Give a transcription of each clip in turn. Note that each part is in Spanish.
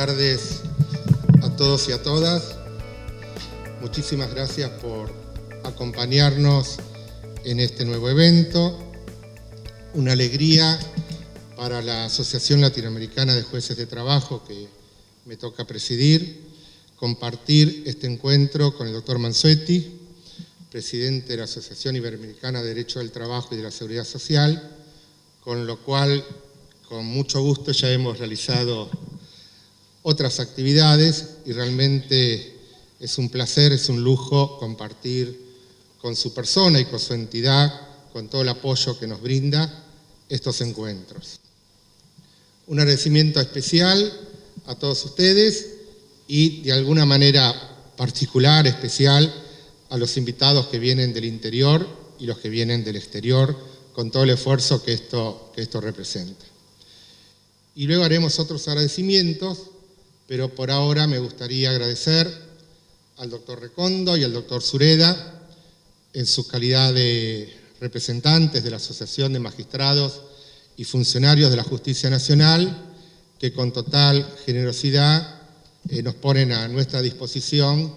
tardes a todos y a todas. Muchísimas gracias por acompañarnos en este nuevo evento. Una alegría para la Asociación Latinoamericana de Jueces de Trabajo que me toca presidir, compartir este encuentro con el doctor Mansuetti, presidente de la Asociación Iberoamericana de Derecho del Trabajo y de la Seguridad Social, con lo cual, con mucho gusto, ya hemos realizado otras actividades y realmente es un placer, es un lujo compartir con su persona y con su entidad, con todo el apoyo que nos brinda, estos encuentros. Un agradecimiento especial a todos ustedes y de alguna manera particular, especial, a los invitados que vienen del interior y los que vienen del exterior, con todo el esfuerzo que esto representa. Y luego haremos otros agradecimientos, pero por ahora me gustaría agradecer al doctor Recondo y al doctor Sureda, en su calidad de representantes de la Asociación de Magistrados y Funcionarios de la Justicia Nacional, que con total generosidad nos ponen a nuestra disposición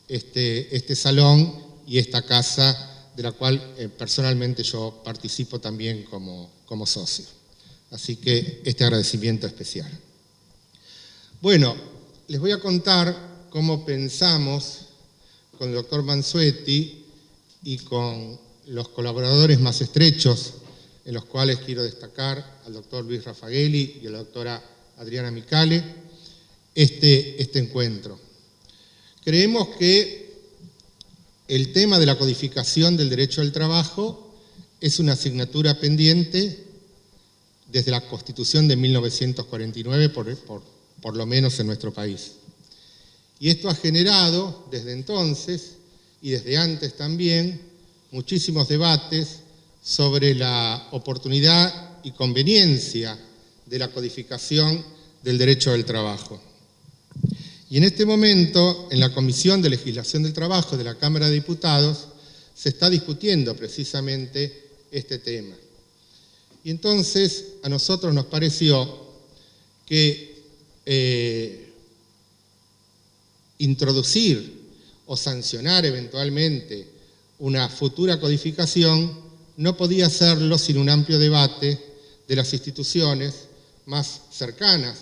este salón y esta casa, de la cual personalmente yo participo también como socio. Así que este agradecimiento especial. Bueno, les voy a contar cómo pensamos con el doctor Mansuetti y con los colaboradores más estrechos, en los cuales quiero destacar al doctor Luis Raffagelli y a la doctora Adriana Micale, este encuentro. Creemos que el tema de la codificación del derecho del trabajo es una asignatura pendiente desde la Constitución de 1949, por lo menos en nuestro país. Y esto ha generado, desde entonces, y desde antes también, muchísimos debates sobre la oportunidad y conveniencia de la codificación del derecho del trabajo. Y en este momento, en la Comisión de Legislación del Trabajo de la Cámara de Diputados, se está discutiendo precisamente este tema. Y entonces a nosotros nos pareció que introducir o sancionar eventualmente una futura codificación no podía hacerlo sin un amplio debate de las instituciones más cercanas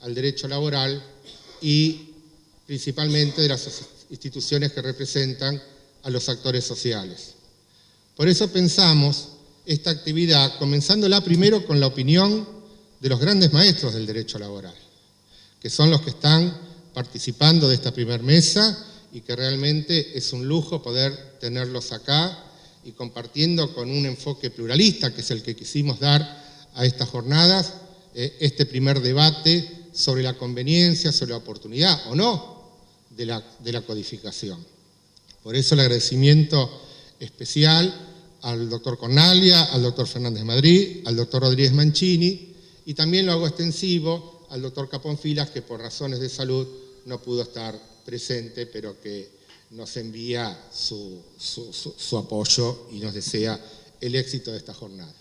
al derecho laboral y principalmente de las instituciones que representan a los actores sociales. Por eso pensamos esta actividad, comenzándola primero con la opinión de los grandes maestros del derecho laboral, que son los que están participando de esta primer mesa y que realmente es un lujo poder tenerlos acá y compartiendo con un enfoque pluralista, que es el que quisimos dar a estas jornadas, este primer debate sobre la conveniencia, sobre la oportunidad o no de la codificación. Por eso el agradecimiento especial al doctor Cornaglia, al doctor Fernández Madrid, al doctor Rodríguez Mancini, y también lo hago extensivo al doctor Caponfilas, que por razones de salud no pudo estar presente, pero que nos envía su apoyo y nos desea el éxito de estas jornadas.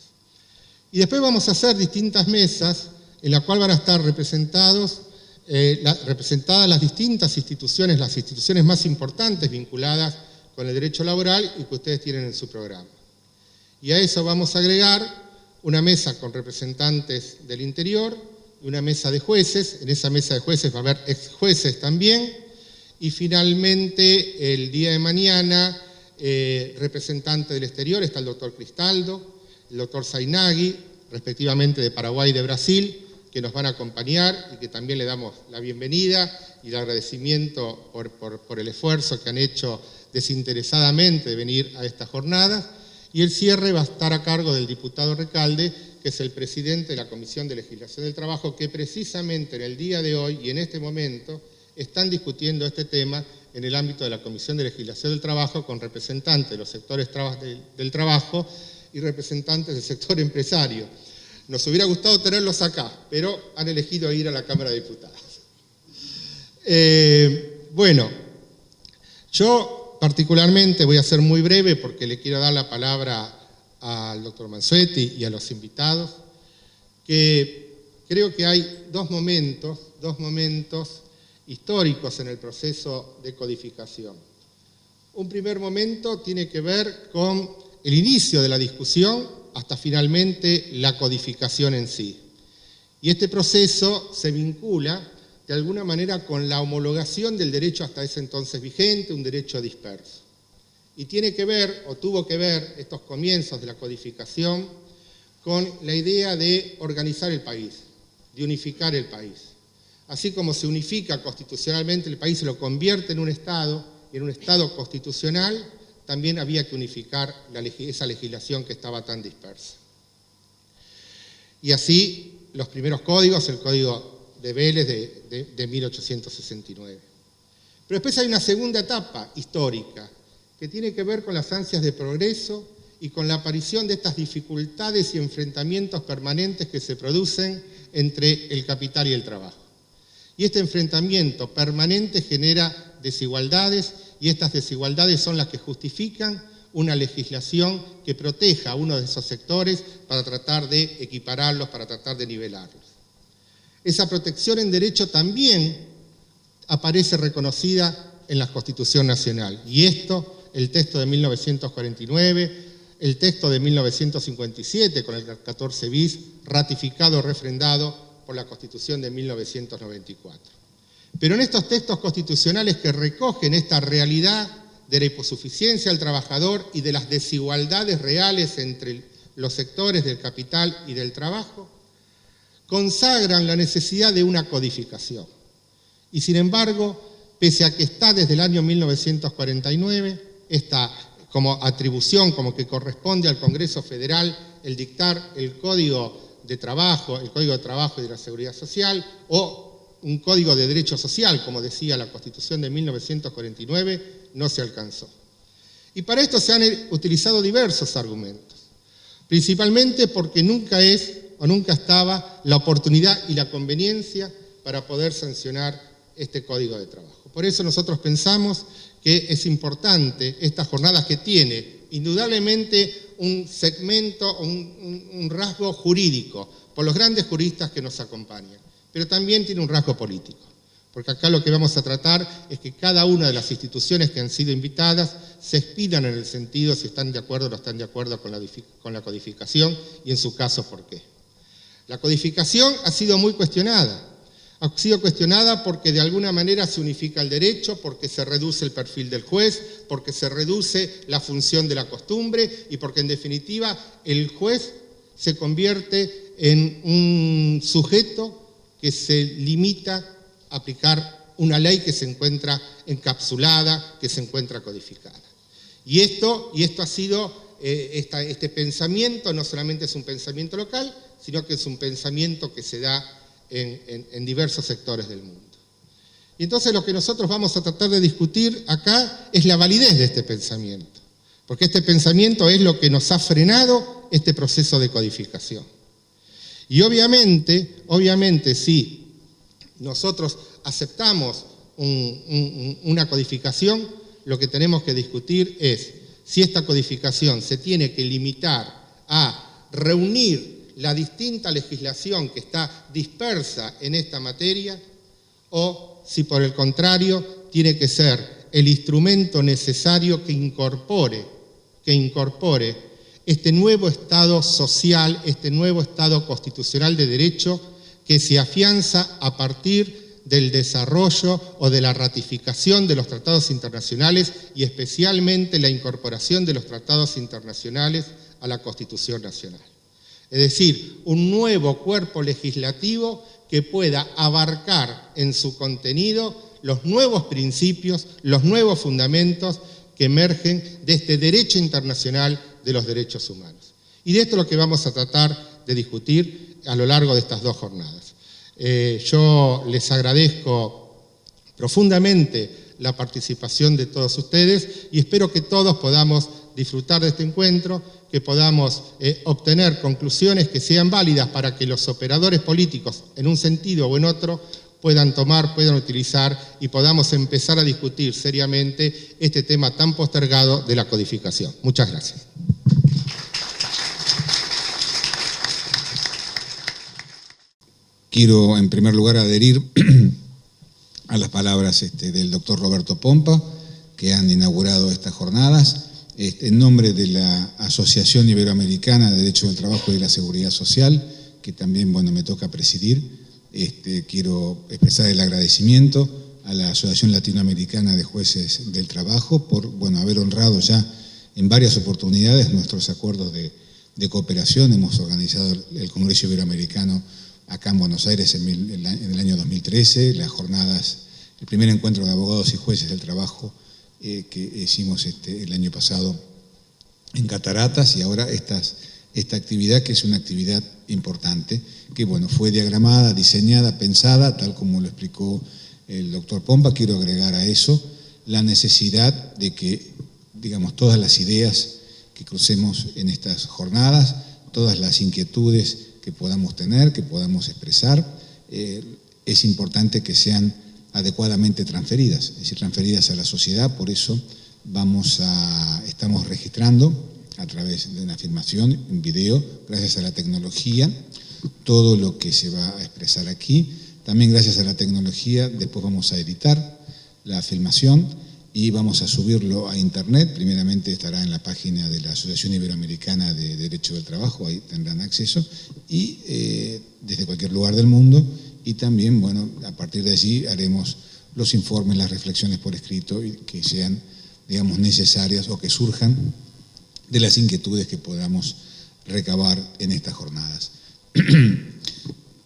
Y después vamos a hacer distintas mesas en la cual van a estar representadas las distintas instituciones, las instituciones más importantes vinculadas con el derecho laboral y que ustedes tienen en su programa. Y a eso vamos a agregar una mesa con representantes del interior y una mesa de jueces. En esa mesa de jueces va a haber ex jueces también. Y finalmente, el día de mañana, representante del exterior, está el doctor Cristaldo, el doctor Zainagui, respectivamente de Paraguay y de Brasil, que nos van a acompañar y que también le damos la bienvenida y el agradecimiento por el esfuerzo que han hecho desinteresadamente de venir a esta jornada. Y el cierre va a estar a cargo del diputado Recalde, que es el presidente de la Comisión de Legislación del Trabajo, que precisamente en el día de hoy y en este momento están discutiendo este tema en el ámbito de la Comisión de Legislación del Trabajo con representantes de los sectores del trabajo y representantes del sector empresario. Nos hubiera gustado tenerlos acá, pero han elegido ir a la Cámara de Diputados. Bueno, yo particularmente voy a ser muy breve porque le quiero dar la palabra al doctor Mansuetti y a los invitados, que creo que hay dos momentos históricos en el proceso de codificación. Un primer momento tiene que ver con el inicio de la discusión hasta finalmente la codificación en sí. Y este proceso se vincula de alguna manera con la homologación del derecho hasta ese entonces vigente, un derecho disperso. Y tiene que ver, o tuvo que ver, estos comienzos de la codificación con la idea de organizar el país, de unificar el país. Así como se unifica constitucionalmente el país, se lo convierte en un Estado, y en un Estado constitucional, también había que unificar esa legislación que estaba tan dispersa. Y así, los primeros códigos, el Código de Vélez de 1869. Pero después hay una segunda etapa histórica, que tiene que ver con las ansias de progreso y con la aparición de estas dificultades y enfrentamientos permanentes que se producen entre el capital y el trabajo. Y este enfrentamiento permanente genera desigualdades, y estas desigualdades son las que justifican una legislación que proteja a uno de esos sectores para tratar de equipararlos, para tratar de nivelarlos. Esa protección en derecho también aparece reconocida en la Constitución Nacional. Y esto, el texto de 1949, el texto de 1957 con el 14 bis, ratificado, refrendado por la Constitución de 1994. Pero en estos textos constitucionales que recogen esta realidad de la hiposuficiencia del trabajador y de las desigualdades reales entre los sectores del capital y del trabajo, consagran la necesidad de una codificación. Y sin embargo, pese a que está desde el año 1949, esta como atribución, como que corresponde al Congreso Federal el dictar el Código de Trabajo y de la Seguridad Social, o un Código de Derecho Social, como decía la Constitución de 1949, no se alcanzó. Y para esto se han utilizado diversos argumentos, principalmente porque nunca es o nunca estaba la oportunidad y la conveniencia para poder sancionar este Código de Trabajo. Por eso nosotros pensamos que es importante estas jornadas que tiene indudablemente un segmento, un rasgo jurídico, por los grandes juristas que nos acompañan, pero también tiene un rasgo político, porque acá lo que vamos a tratar es que cada una de las instituciones que han sido invitadas se expidan en el sentido si están de acuerdo o no están de acuerdo con la codificación y en su caso por qué. La codificación ha sido muy cuestionada. Ha sido cuestionada porque de alguna manera se unifica el derecho, porque se reduce el perfil del juez, porque se reduce la función de la costumbre y porque en definitiva el juez se convierte en un sujeto que se limita a aplicar una ley que se encuentra encapsulada, que se encuentra codificada. Y esto ha sido, este pensamiento no solamente es un pensamiento local, sino que es un pensamiento que se da en diversos sectores del mundo. Y entonces lo que nosotros vamos a tratar de discutir acá es la validez de este pensamiento, porque este pensamiento es lo que nos ha frenado este proceso de codificación. Y obviamente si nosotros aceptamos una codificación, lo que tenemos que discutir es si esta codificación se tiene que limitar a reunir la distinta legislación que está dispersa en esta materia, o si por el contrario tiene que ser el instrumento necesario que incorpore este nuevo Estado social, este nuevo Estado constitucional de derecho que se afianza a partir del desarrollo o de la ratificación de los tratados internacionales y especialmente la incorporación de los tratados internacionales a la Constitución Nacional. Es decir, un nuevo cuerpo legislativo que pueda abarcar en su contenido los nuevos principios, los nuevos fundamentos que emergen de este derecho internacional de los derechos humanos. Y de esto es lo que vamos a tratar de discutir a lo largo de estas dos jornadas. Yo les agradezco profundamente la participación de todos ustedes y espero que todos podamos disfrutar de este encuentro, que podamos obtener conclusiones que sean válidas para que los operadores políticos, en un sentido o en otro, puedan tomar, puedan utilizar y podamos empezar a discutir seriamente este tema tan postergado de la codificación. Muchas gracias. Quiero, en primer lugar, adherir a las palabras del doctor Roberto Pompa, que han inaugurado estas jornadas. En nombre de la Asociación Iberoamericana de Derecho del Trabajo y de la Seguridad Social, que también, bueno, me toca presidir, quiero expresar el agradecimiento a la Asociación Latinoamericana de Jueces del Trabajo por, bueno, haber honrado ya en varias oportunidades nuestros acuerdos de cooperación. Hemos organizado el Congreso Iberoamericano acá en Buenos Aires en el año 2013, las jornadas, el primer encuentro de abogados y jueces del trabajo que hicimos el año pasado en Cataratas, y ahora esta actividad, que es una actividad importante, que bueno, fue diagramada, diseñada, pensada, tal como lo explicó el doctor Pompa. Quiero agregar a eso la necesidad de que, digamos, todas las ideas que crucemos en estas jornadas, todas las inquietudes que podamos tener, que podamos expresar, es importante que sean adecuadamente transferidas, es decir, transferidas a la sociedad. Por eso estamos registrando a través de una filmación en video, gracias a la tecnología, todo lo que se va a expresar aquí. También gracias a la tecnología, después vamos a editar la filmación y vamos a subirlo a internet. Primeramente estará en la página de la Asociación Iberoamericana de Derecho del Trabajo, ahí tendrán acceso, y desde cualquier lugar del mundo. Y también, bueno, a partir de allí haremos los informes, las reflexiones por escrito que sean, digamos, necesarias o que surjan de las inquietudes que podamos recabar en estas jornadas.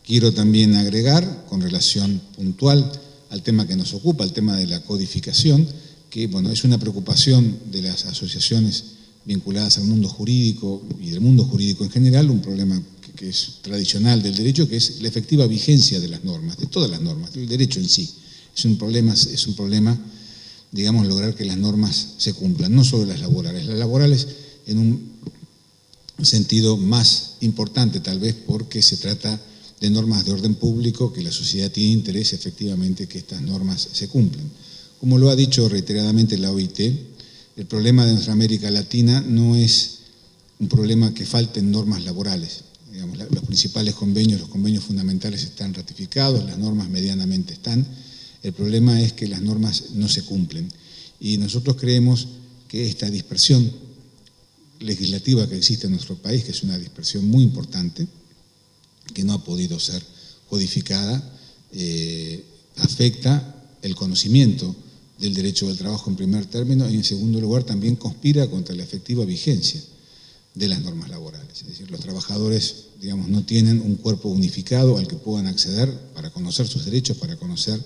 Quiero también agregar, con relación puntual al tema que nos ocupa, el tema de la codificación, que bueno, es una preocupación de las asociaciones vinculadas al mundo jurídico y del mundo jurídico en general, un problema que es tradicional del derecho, que es la efectiva vigencia de las normas, de todas las normas, del derecho en sí. Es un problema, digamos, lograr que las normas se cumplan, no solo las laborales en un sentido más importante tal vez, porque se trata de normas de orden público, que la sociedad tiene interés efectivamente que estas normas se cumplan. Como lo ha dicho reiteradamente la OIT, el problema de nuestra América Latina no es un problema que falten normas laborales. Digamos, los principales convenios, los convenios fundamentales están ratificados, las normas medianamente están. El problema es que las normas no se cumplen. Y nosotros creemos que esta dispersión legislativa que existe en nuestro país, que es una dispersión muy importante, que no ha podido ser codificada, afecta el conocimiento del derecho del trabajo en primer término, y en segundo lugar también conspira contra la efectiva vigencia de las normas laborales. Es decir, los trabajadores, digamos, no tienen un cuerpo unificado al que puedan acceder para conocer sus derechos, para conocer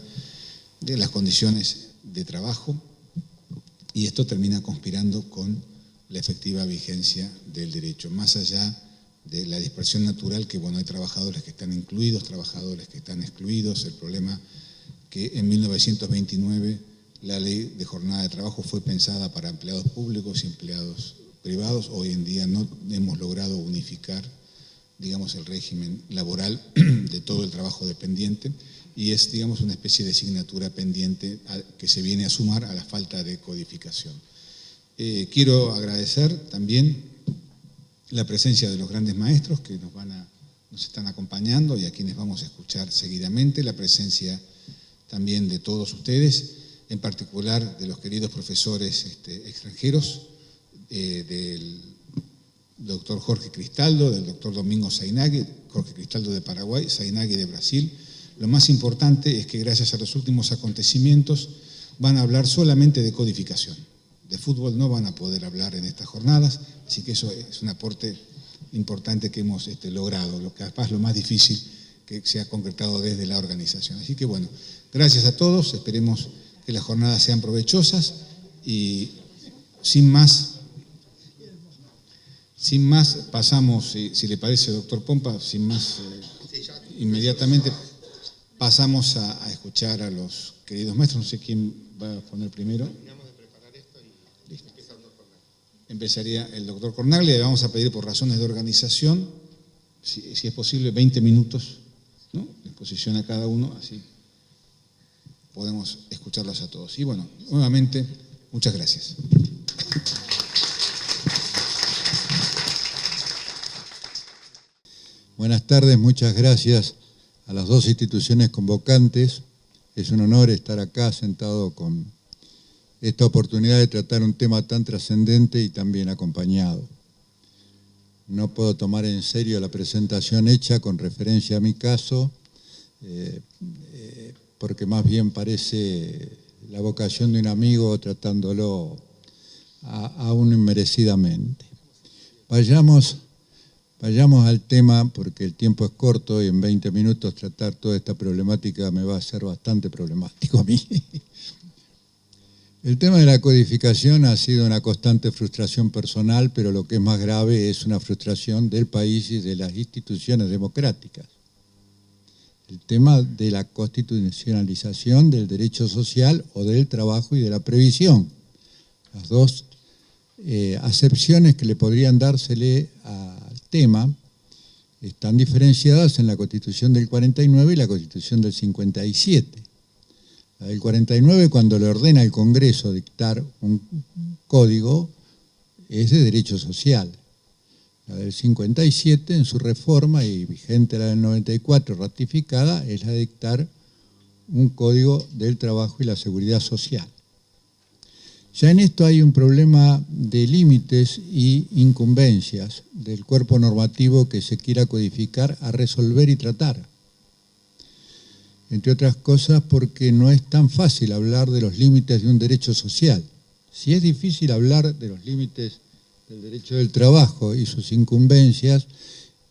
de las condiciones de trabajo, y esto termina conspirando con la efectiva vigencia del derecho, más allá de la dispersión natural, que bueno, hay trabajadores que están incluidos, trabajadores que están excluidos. El problema que en 1929 la ley de jornada de trabajo fue pensada para empleados públicos y empleados privados. Hoy en día no hemos logrado unificar, digamos, el régimen laboral de todo el trabajo dependiente, y es, digamos, una especie de asignatura pendiente que se viene a sumar a la falta de codificación. Quiero agradecer también la presencia de los grandes maestros que nos están acompañando y a quienes vamos a escuchar seguidamente, la presencia también de todos ustedes, en particular de los queridos profesores extranjeros, del doctor Jorge Cristaldo, del doctor Domingo Zainagui, Jorge Cristaldo de Paraguay, Zainagui de Brasil. Lo más importante es que gracias a los últimos acontecimientos van a hablar solamente de codificación. De fútbol no van a poder hablar en estas jornadas, así que eso es un aporte importante que hemos logrado, lo que capaz lo más difícil que se ha concretado desde la organización. Así que bueno, gracias a todos, esperemos que las jornadas sean provechosas y sin más pasamos, si le parece, doctor Pompa, sin más, inmediatamente pasamos a escuchar a los queridos maestros. No sé quién va a poner primero. Empezaría el doctor Cornaglia. Le vamos a pedir, por razones de organización, si es posible, 20 minutos, ¿no?, de exposición a cada uno, así podemos escucharlos a todos. Y bueno, nuevamente, muchas gracias. Buenas tardes, muchas gracias a las dos instituciones convocantes. Es un honor estar acá sentado con esta oportunidad de tratar un tema tan trascendente y tan bien acompañado. No puedo tomar en serio la presentación hecha con referencia a mi caso, porque más bien parece la vocación de un amigo tratándolo aún inmerecidamente. Vayamos al tema, porque el tiempo es corto y en 20 minutos tratar toda esta problemática me va a ser bastante problemático a mí. El tema de la codificación ha sido una constante frustración personal, pero lo que es más grave es una frustración del país y de las instituciones democráticas. El tema de la constitucionalización del derecho social o del trabajo y de la previsión. Las dos acepciones que le podrían dársele al tema están diferenciadas en la Constitución del 49 y la Constitución del 57. La del 49, cuando le ordena al Congreso dictar un código, es de derecho social. La del 57, en su reforma, y vigente la del 94, ratificada, es la de dictar un código del trabajo y la seguridad social. Ya en esto hay un problema de límites y incumbencias del cuerpo normativo que se quiera codificar a resolver y tratar. Entre otras cosas porque no es tan fácil hablar de los límites de un derecho social. Si es difícil hablar de los límites del derecho del trabajo y sus incumbencias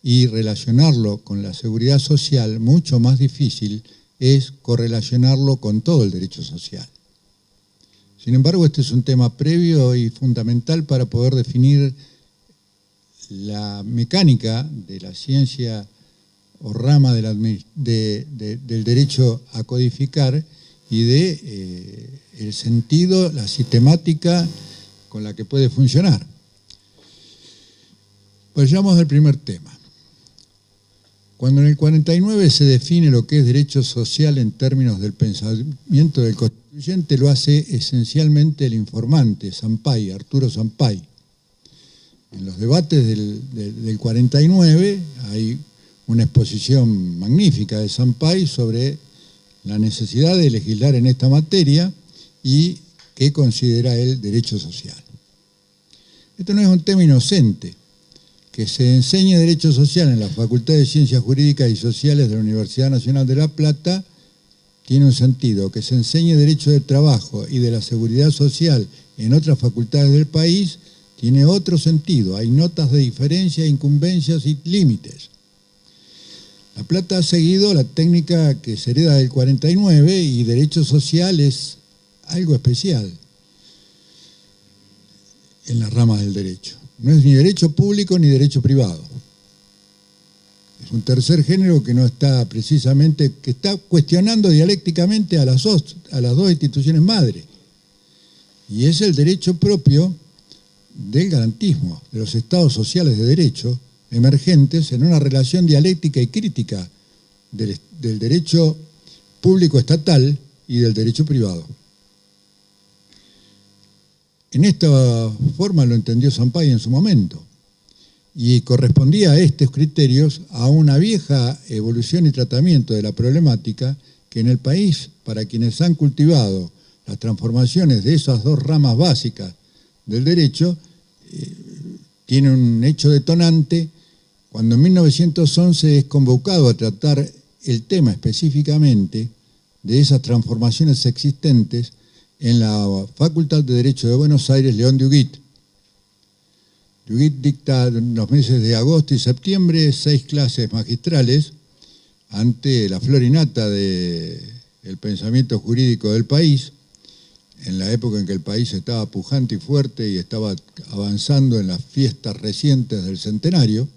y relacionarlo con la seguridad social, mucho más difícil es correlacionarlo con todo el derecho social. Sin embargo, este es un tema previo y fundamental para poder definir la mecánica de la ciencia o rama del derecho a codificar y el sentido, la sistemática con la que puede funcionar. Vayamos al primer tema. Cuando en el 49 se define lo que es derecho social en términos del pensamiento del constituyente, lo hace esencialmente el informante, Sampay, Arturo Sampay. En los debates del 49 hay una exposición magnífica de Sampay sobre la necesidad de legislar en esta materia y qué considera él derecho social. Esto no es un tema inocente. Que se enseñe derecho social en la Facultad de Ciencias Jurídicas y Sociales de la Universidad Nacional de La Plata tiene un sentido. Que se enseñe derecho del trabajo y de la seguridad social en otras facultades del país tiene otro sentido. Hay notas de diferencia, incumbencias y límites. La Plata ha seguido la técnica que se hereda del 49 y derecho social es algo especial en las ramas del derecho. No es ni derecho público ni derecho privado. Es un tercer género que no está precisamente, que está cuestionando dialécticamente a las dos instituciones madre. Y es el derecho propio del garantismo, de los estados sociales de derecho emergentes en una relación dialéctica y crítica del derecho público estatal y del derecho privado. En esta forma lo entendió Sampay en su momento y correspondía a estos criterios a una vieja evolución y tratamiento de la problemática que en el país, para quienes han cultivado las transformaciones de esas dos ramas básicas del derecho, tiene un hecho detonante cuando en 1911 es convocado a tratar el tema específicamente de esas transformaciones existentes en la Facultad de Derecho de Buenos Aires, León de Huguit. Huguit dicta en los meses de agosto y septiembre 6 clases magistrales ante la flor y nata del pensamiento jurídico del país, en la época en que el país estaba pujante y fuerte y estaba avanzando en las fiestas recientes del centenario.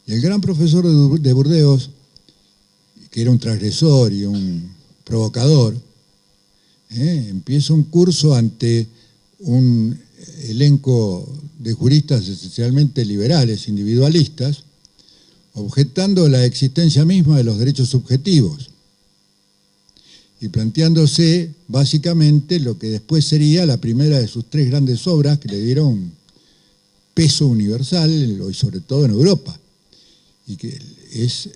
Y el gran profesor de Burdeos, que era un transgresor y un provocador, empieza un curso ante un elenco de juristas esencialmente liberales, individualistas, objetando la existencia misma de los derechos subjetivos y planteándose básicamente lo que después sería la primera de sus 3 grandes obras que le dieron peso universal y sobre todo en Europa, y que es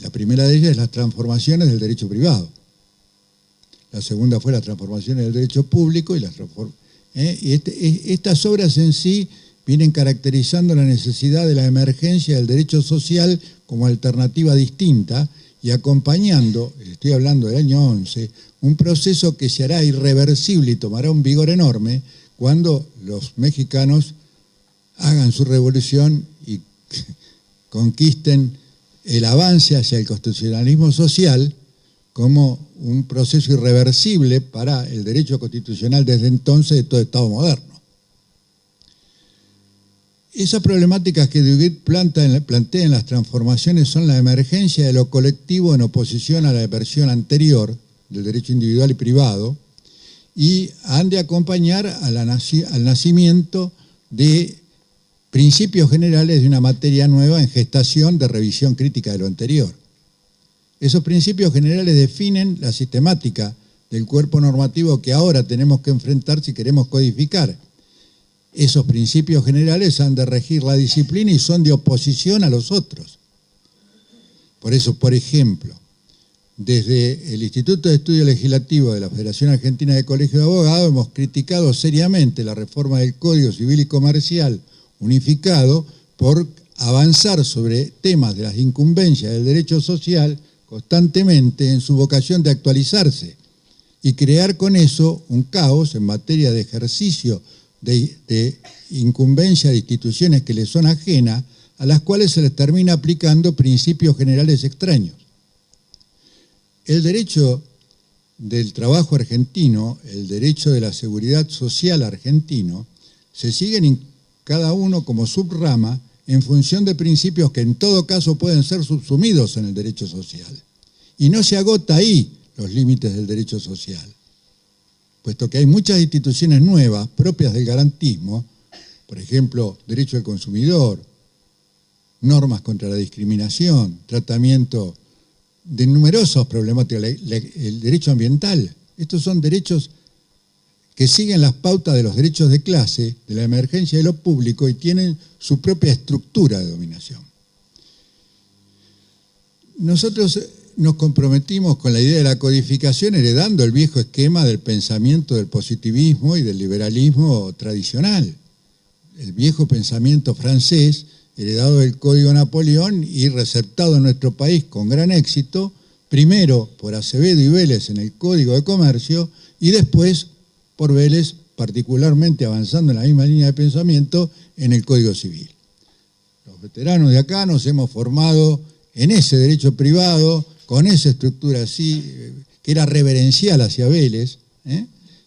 La primera de ellas es las transformaciones del derecho privado. La segunda fue las transformaciones del derecho público y estas obras en sí vienen caracterizando la necesidad de la emergencia del derecho social como alternativa distinta y acompañando, estoy hablando del año 11, un proceso que se hará irreversible y tomará un vigor enorme cuando los mexicanos hagan su revolución y conquisten el avance hacia el constitucionalismo social como un proceso irreversible para el derecho constitucional desde entonces de todo Estado moderno. Esas problemáticas que Duguet plantea en las transformaciones son la emergencia de lo colectivo en oposición a la versión anterior del derecho individual y privado, y han de acompañar al nacimiento de principios generales de una materia nueva en gestación de revisión crítica de lo anterior. Esos principios generales definen la sistemática del cuerpo normativo que ahora tenemos que enfrentar si queremos codificar. Esos principios generales han de regir la disciplina y son de oposición a los otros. Por eso, por ejemplo, desde el Instituto de Estudio Legislativo de la Federación Argentina de Colegios de Abogados hemos criticado seriamente la reforma del Código Civil y Comercial unificado por avanzar sobre temas de las incumbencias del derecho social constantemente en su vocación de actualizarse y crear con eso un caos en materia de ejercicio de incumbencia de instituciones que les son ajenas, a las cuales se les termina aplicando principios generales extraños. El derecho del trabajo argentino, el derecho de la seguridad social argentino, se siguen cada uno como subrama en función de principios que en todo caso pueden ser subsumidos en el derecho social. Y no se agota ahí los límites del derecho social, puesto que hay muchas instituciones nuevas propias del garantismo, por ejemplo, derecho del consumidor, normas contra la discriminación, tratamiento de numerosas problemáticas, el derecho ambiental. Estos son derechos que siguen las pautas de los derechos de clase, de la emergencia de lo público y tienen su propia estructura de dominación. Nosotros nos comprometimos con la idea de la codificación heredando el viejo esquema del pensamiento del positivismo y del liberalismo tradicional. El viejo pensamiento francés, heredado del Código Napoleón y receptado en nuestro país con gran éxito, primero por Acevedo y Vélez en el Código de Comercio y después por Vélez, particularmente avanzando en la misma línea de pensamiento, en el Código Civil. Los veteranos de acá nos hemos formado en ese derecho privado, con esa estructura así, que era reverencial hacia Vélez,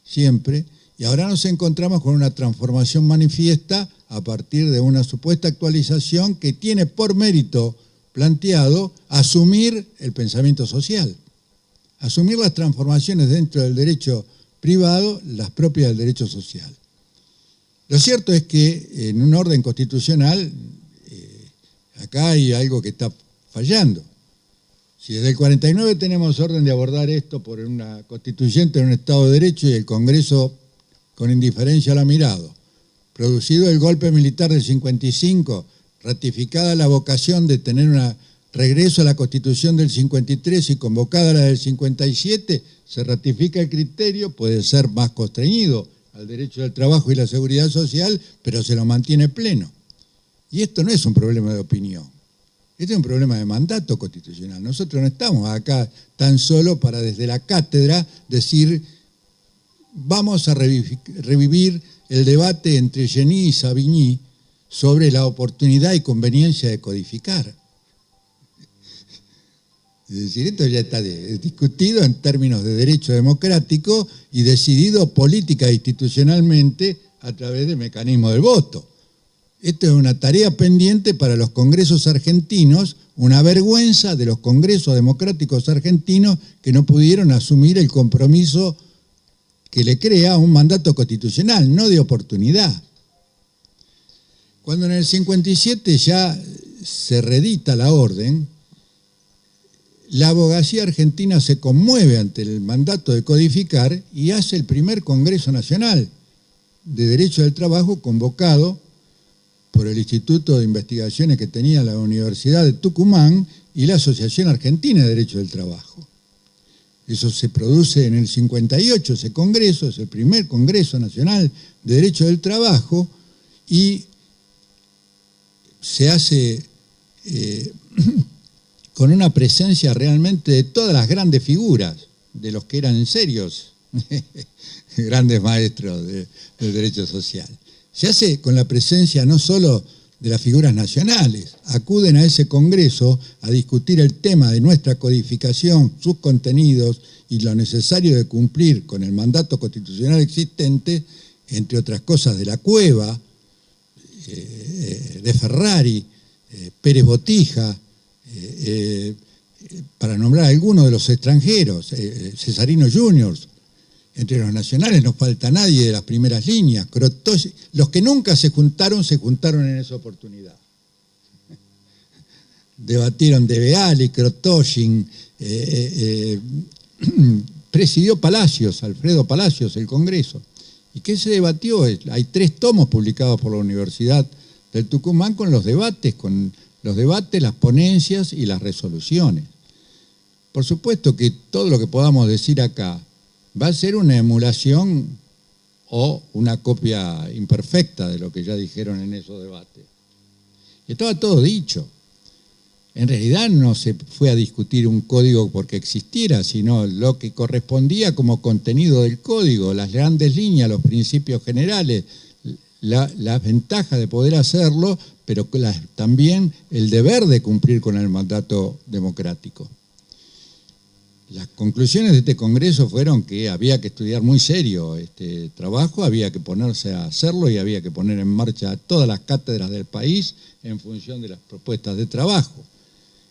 siempre, y ahora nos encontramos con una transformación manifiesta a partir de una supuesta actualización que tiene por mérito planteado asumir el pensamiento social, asumir las transformaciones dentro del derecho privado, las propias del derecho social. Lo cierto es que en un orden constitucional, acá hay algo que está fallando. Si desde el 49 tenemos orden de abordar esto por una constituyente en un Estado de Derecho y el Congreso con indiferencia lo ha mirado, producido el golpe militar del 55, ratificada la vocación de tener un regreso a la Constitución del 53 y convocada la del 57, se ratifica el criterio, puede ser más constreñido al derecho del trabajo y la seguridad social, pero se lo mantiene pleno. Y esto no es un problema de opinión. Este es un problema de mandato constitucional. Nosotros no estamos acá tan solo para desde la cátedra decir vamos a revivir el debate entre Geny y Savigny sobre la oportunidad y conveniencia de codificar. Es decir, esto ya está discutido en términos de derecho democrático y decidido política e institucionalmente a través del mecanismo del voto. Esto es una tarea pendiente para los congresos argentinos, una vergüenza de los congresos democráticos argentinos que no pudieron asumir el compromiso que le crea un mandato constitucional, no de oportunidad. Cuando en el 57 ya se reedita la orden, la abogacía argentina se conmueve ante el mandato de codificar y hace el primer Congreso Nacional de Derecho del Trabajo convocado por el Instituto de Investigaciones que tenía la Universidad de Tucumán y la Asociación Argentina de Derecho del Trabajo. Eso se produce en el 58, ese congreso, es el primer Congreso Nacional de Derecho del Trabajo, y se hace con una presencia realmente de todas las grandes figuras, de los que eran serios, grandes maestros del derecho social. Se hace con la presencia no solo de las figuras nacionales, acuden a ese congreso a discutir el tema de nuestra codificación, sus contenidos y lo necesario de cumplir con el mandato constitucional existente, entre otras cosas de la Cueva, de Ferrari, Pérez Botija, para nombrar algunos de los extranjeros, Cesarino Juniors. Entre los nacionales no falta nadie de las primeras líneas. Los que nunca se juntaron en esa oportunidad. Debatieron De Beali, Krotoshin, presidió Palacios, Alfredo Palacios, el Congreso. ¿Y qué se debatió? Hay 3 tomos publicados por la Universidad del Tucumán con los debates, las ponencias y las resoluciones. Por supuesto que todo lo que podamos decir acá va a ser una emulación o una copia imperfecta de lo que ya dijeron en esos debates. Y estaba todo dicho. En realidad no se fue a discutir un código porque existiera, sino lo que correspondía como contenido del código, las grandes líneas, los principios generales, las ventajas de poder hacerlo, pero también el deber de cumplir con el mandato democrático. Las conclusiones de este congreso fueron que había que estudiar muy serio este trabajo, había que ponerse a hacerlo y había que poner en marcha todas las cátedras del país en función de las propuestas de trabajo.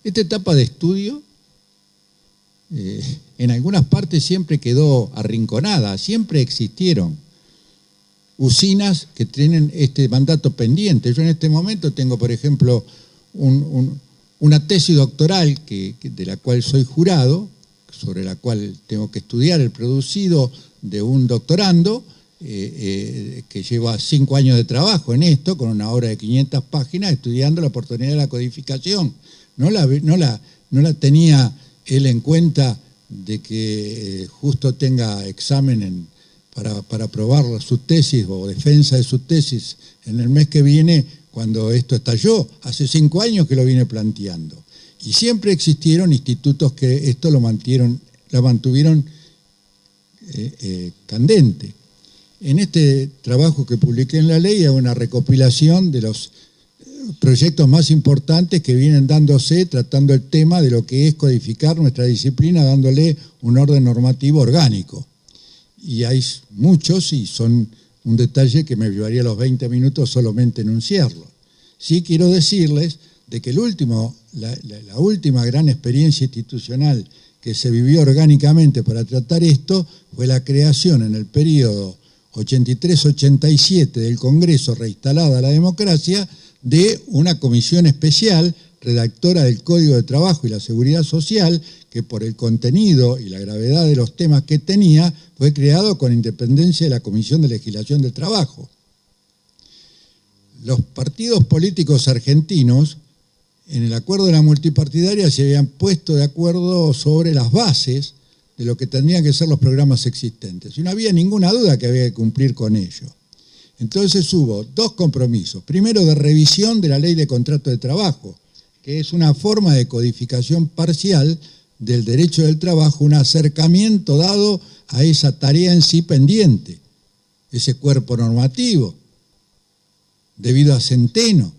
Esta etapa de estudio en algunas partes siempre quedó arrinconada, siempre existieron usinas que tienen este mandato pendiente. Yo en este momento tengo, por ejemplo, una tesis doctoral de la cual soy jurado, sobre la cual tengo que estudiar el producido de un doctorando que lleva 5 años de trabajo en esto, con una obra de 500 páginas, estudiando la oportunidad de la codificación. No la tenía él en cuenta de que justo tenga examen para aprobar su tesis o defensa de su tesis en el mes que viene, cuando esto estalló. Hace 5 años que lo viene planteando. Y siempre existieron institutos que esto la mantuvieron candente. En este trabajo que publiqué en la ley hay una recopilación de los proyectos más importantes que vienen dándose, tratando el tema de lo que es codificar nuestra disciplina, dándole un orden normativo orgánico. Y hay muchos, y son un detalle que me llevaría los 20 minutos solamente enunciarlo. Sí quiero decirles de que la última gran experiencia institucional que se vivió orgánicamente para tratar esto fue la creación en el periodo 83-87 del Congreso reinstalada a la democracia de una comisión especial redactora del Código de Trabajo y la Seguridad Social, que por el contenido y la gravedad de los temas que tenía fue creado con independencia de la Comisión de Legislación del Trabajo. Los partidos políticos argentinos, en el acuerdo de la multipartidaria, se habían puesto de acuerdo sobre las bases de lo que tendrían que ser los programas existentes. Y no había ninguna duda que había que cumplir con ello. Entonces hubo 2 compromisos. Primero, de revisión de la ley de contrato de trabajo, que es una forma de codificación parcial del derecho del trabajo, un acercamiento dado a esa tarea en sí pendiente, ese cuerpo normativo, debido a Centeno,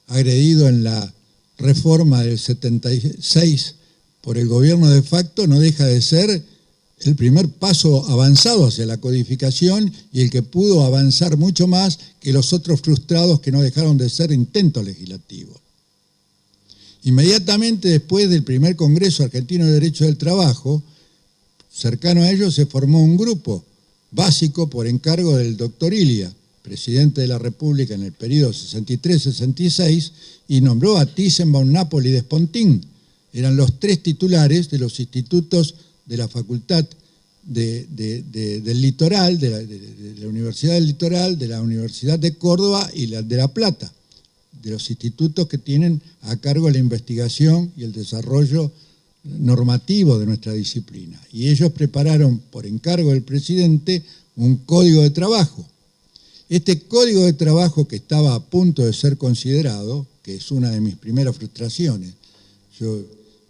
agredido en la reforma del 76 por el gobierno de facto, no deja de ser el primer paso avanzado hacia la codificación y el que pudo avanzar mucho más que los otros frustrados que no dejaron de ser intentos legislativos. Inmediatamente después del primer Congreso Argentino de Derecho del Trabajo, cercano a ello se formó un grupo básico por encargo del doctor Ilia, presidente de la República en el periodo 63-66, y nombró a Thyssen-Born, Napoli y Despontin. Eran los 3 titulares de los institutos de la Facultad del Litoral, de la Universidad del Litoral, de la Universidad de Córdoba y de La Plata, de los institutos que tienen a cargo la investigación y el desarrollo normativo de nuestra disciplina. Y ellos prepararon, por encargo del presidente, un código de trabajo. Este código de trabajo, que estaba a punto de ser considerado, que es una de mis primeras frustraciones. Yo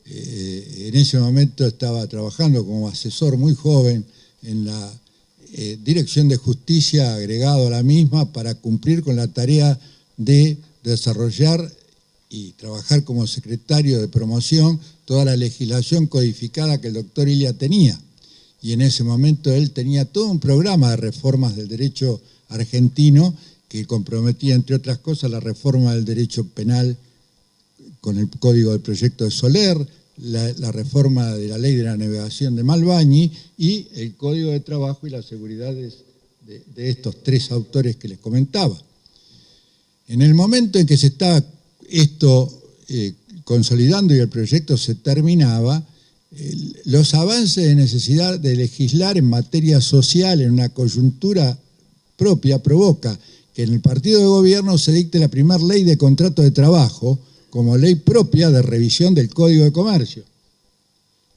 en ese momento estaba trabajando como asesor muy joven en la Dirección de Justicia, agregado a la misma, para cumplir con la tarea de desarrollar y trabajar como secretario de promoción toda la legislación codificada que el doctor Ilia tenía. Y en ese momento él tenía todo un programa de reformas del derecho argentino que comprometía, entre otras cosas, la reforma del derecho penal con el código del proyecto de Soler, la reforma de la ley de la navegación de Malbañi y el código de trabajo y las seguridades de estos tres autores que les comentaba. En el momento en que se estaba esto consolidando y el proyecto se terminaba, los avances de necesidad de legislar en materia social en una coyuntura propia provoca que en el partido de gobierno se dicte la primera ley de contrato de trabajo como ley propia de revisión del Código de Comercio.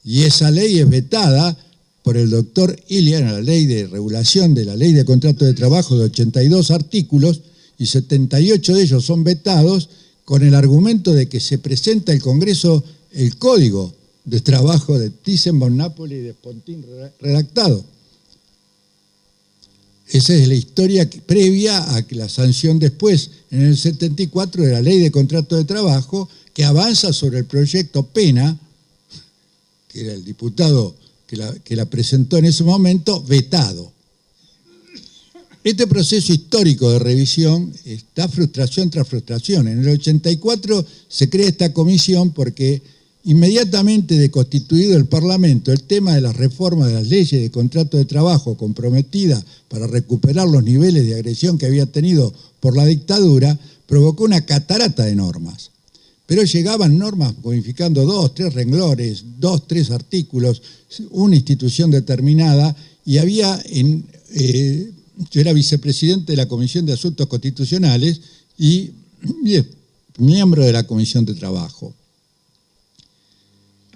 Y esa ley es vetada por el doctor Ilia en la ley de regulación de la ley de contrato de trabajo de 82 artículos, y 78 de ellos son vetados con el argumento de que se presenta al Congreso el Código de Trabajo de Thyssen, Napoli y de Spontin redactado. Esa es la historia previa a la sanción después, en el 74, de la Ley de Contrato de Trabajo, que avanza sobre el proyecto Pena, que era el diputado que la presentó en ese momento, vetado. Este proceso histórico de revisión está frustración tras frustración. En el 84 se crea esta comisión porque inmediatamente de constituido el Parlamento, el tema de las reformas de las leyes de contrato de trabajo comprometida para recuperar los niveles de agresión que había tenido por la dictadura, provocó una catarata de normas. Pero llegaban normas modificando 2, 3 renglones, 2, 3 artículos, una institución determinada, y había yo era vicepresidente de la Comisión de Asuntos Constitucionales y miembro de la Comisión de Trabajo.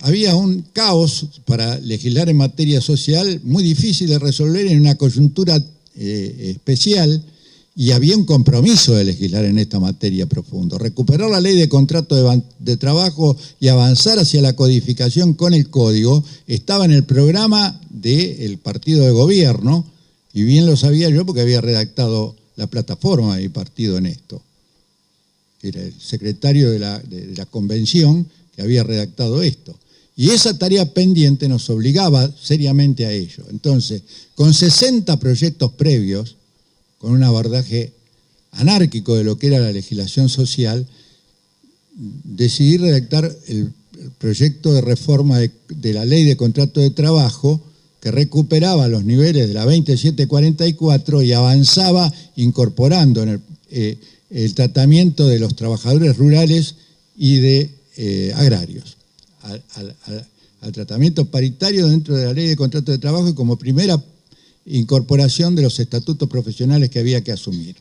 Había un caos para legislar en materia social muy difícil de resolver en una coyuntura especial, y había un compromiso de legislar en esta materia profundo. Recuperar la ley de contrato de trabajo y avanzar hacia la codificación con el código estaba en el programa del partido de gobierno, y bien lo sabía yo porque había redactado la plataforma de mi partido en esto. Era el secretario de la convención que había redactado esto. Y esa tarea pendiente nos obligaba seriamente a ello. Entonces, con 60 proyectos previos, con un abordaje anárquico de lo que era la legislación social, decidí redactar el proyecto de reforma de la ley de contrato de trabajo que recuperaba los niveles de la 2744 y avanzaba incorporando en el tratamiento de los trabajadores rurales y de agrarios al tratamiento paritario dentro de la ley de contrato de trabajo y como primera incorporación de los estatutos profesionales que había que asumir.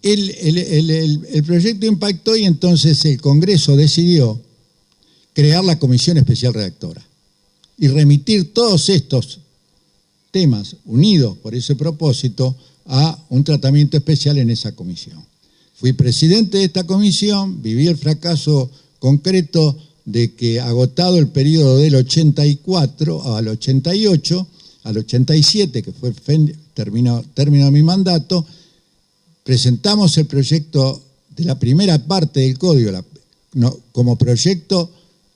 El proyecto impactó y entonces el Congreso decidió crear la Comisión Especial Redactora y remitir todos estos temas unidos por ese propósito a un tratamiento especial en esa comisión. Fui presidente de esta comisión, viví el fracaso concreto de que, agotado el periodo del 84 al 88, al 87, que fue término de mi mandato, presentamos el proyecto de la primera parte del código como proyecto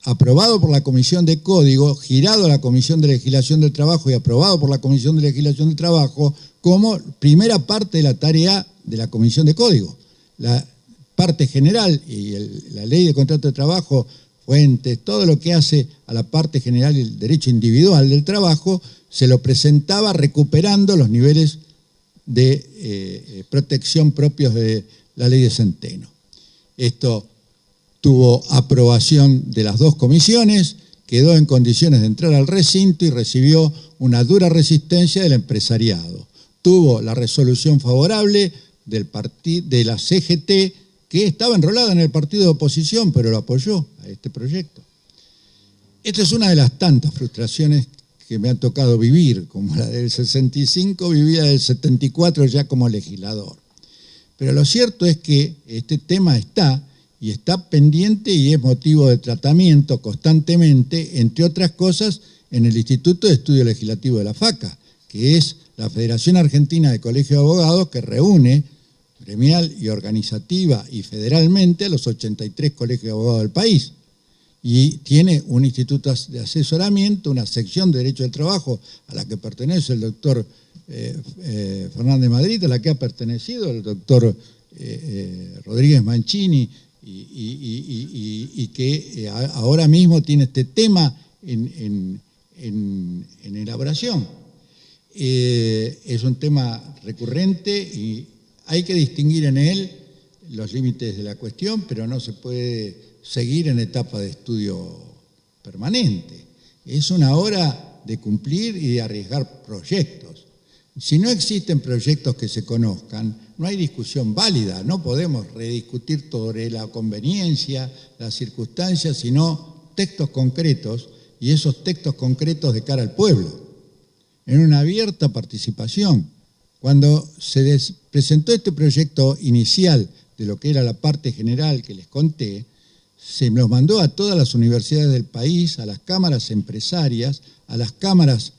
aprobado por la Comisión de Código, girado a la Comisión de Legislación del Trabajo y aprobado por la Comisión de Legislación del Trabajo como primera parte de la tarea de la Comisión de Código. La parte general y la ley de contrato de trabajo, fuentes, todo lo que hace a la parte general y el derecho individual del trabajo, se lo presentaba recuperando los niveles de protección propios de la ley de Centeno. Esto tuvo aprobación de las dos comisiones, quedó en condiciones de entrar al recinto y recibió una dura resistencia del empresariado. Tuvo la resolución favorable de la CGT que estaba enrolada en el partido de oposición, pero lo apoyó a este proyecto. Esta es una de las tantas frustraciones que me ha tocado vivir, como la del 65, vivida del 74 ya como legislador. Pero lo cierto es que este tema está pendiente y es motivo de tratamiento constantemente, entre otras cosas, en el Instituto de Estudio Legislativo de la FACA, que es la Federación Argentina de Colegios de Abogados, que reúne gremial y organizativa y federalmente a los 83 colegios de abogados del país. Y tiene un instituto de asesoramiento, una sección de Derecho del Trabajo a la que pertenece el doctor Fernández Madrid, a la que ha pertenecido el doctor Rodríguez Mancini, y que ahora mismo tiene este tema en elaboración. Es un tema recurrente y hay que distinguir en él los límites de la cuestión, pero no se puede seguir en etapa de estudio permanente. Es una hora de cumplir y de arriesgar proyectos. Si no existen proyectos que se conozcan, no hay discusión válida, no podemos rediscutir sobre la conveniencia, las circunstancias, sino textos concretos, y esos textos concretos de cara al pueblo, en una abierta participación. Cuando se presentó este proyecto inicial de lo que era la parte general que les conté, se los mandó a todas las universidades del país, a las cámaras empresarias, a las cámaras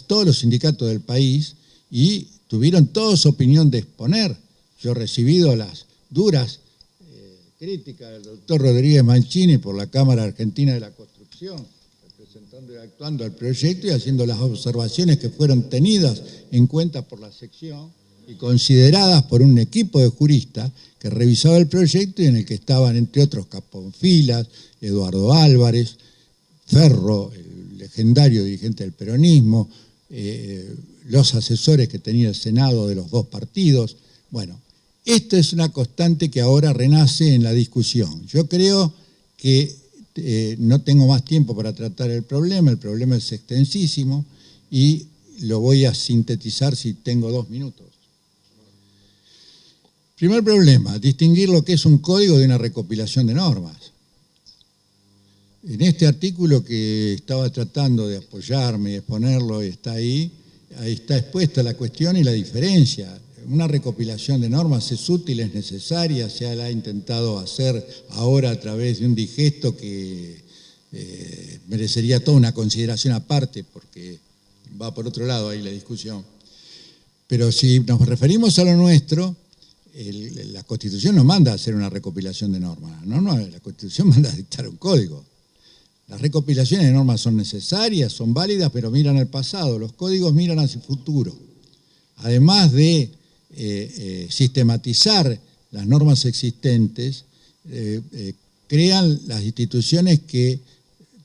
todos los sindicatos del país, y tuvieron toda su opinión de exponer. Yo he recibido las duras críticas del doctor Rodríguez Mancini por la Cámara Argentina de la Construcción, representando y actuando al proyecto y haciendo las observaciones que fueron tenidas en cuenta por la sección y consideradas por un equipo de juristas que revisaba el proyecto y en el que estaban, entre otros, Caponfilas, Eduardo Álvarez, Ferro, el legendario dirigente del peronismo, los asesores que tenía el Senado de los dos partidos. Bueno, esta es una constante que ahora renace en la discusión. Yo creo que no tengo más tiempo para tratar el problema es extensísimo y lo voy a sintetizar si tengo 2 minutos. Primer problema, distinguir lo que es un código de una recopilación de normas. En este artículo que estaba tratando de apoyarme y exponerlo, y está ahí está expuesta la cuestión y la diferencia. Una recopilación de normas es útil, es necesaria, se la ha intentado hacer ahora a través de un digesto que merecería toda una consideración aparte, porque va por otro lado ahí la discusión. Pero si nos referimos a lo nuestro, la Constitución no manda a hacer una recopilación de normas, no, la Constitución manda a dictar un código. Las recopilaciones de normas son necesarias, son válidas, pero miran al pasado, los códigos miran hacia el futuro. Además de sistematizar las normas existentes, crean las instituciones que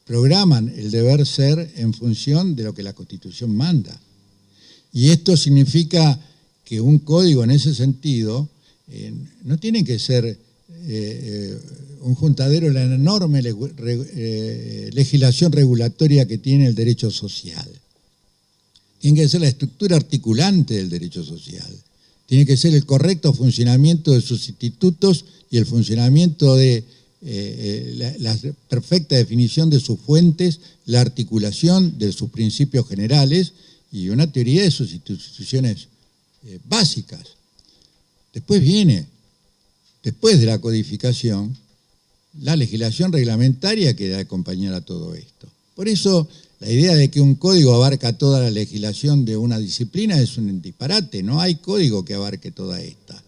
programan el deber ser en función de lo que la Constitución manda. Y esto significa que un código en ese sentido no tiene que ser un juntadero de la enorme legislación regulatoria que tiene el derecho social. Tiene que ser la estructura articulante del derecho social. Tiene que ser el correcto funcionamiento de sus institutos y el funcionamiento de la perfecta definición de sus fuentes, la articulación de sus principios generales y una teoría de sus instituciones básicas. Después viene, después de la codificación, la legislación reglamentaria que debe acompañar a todo esto. Por eso, la idea de que un código abarca toda la legislación de una disciplina es un disparate. No hay código que abarque toda esta.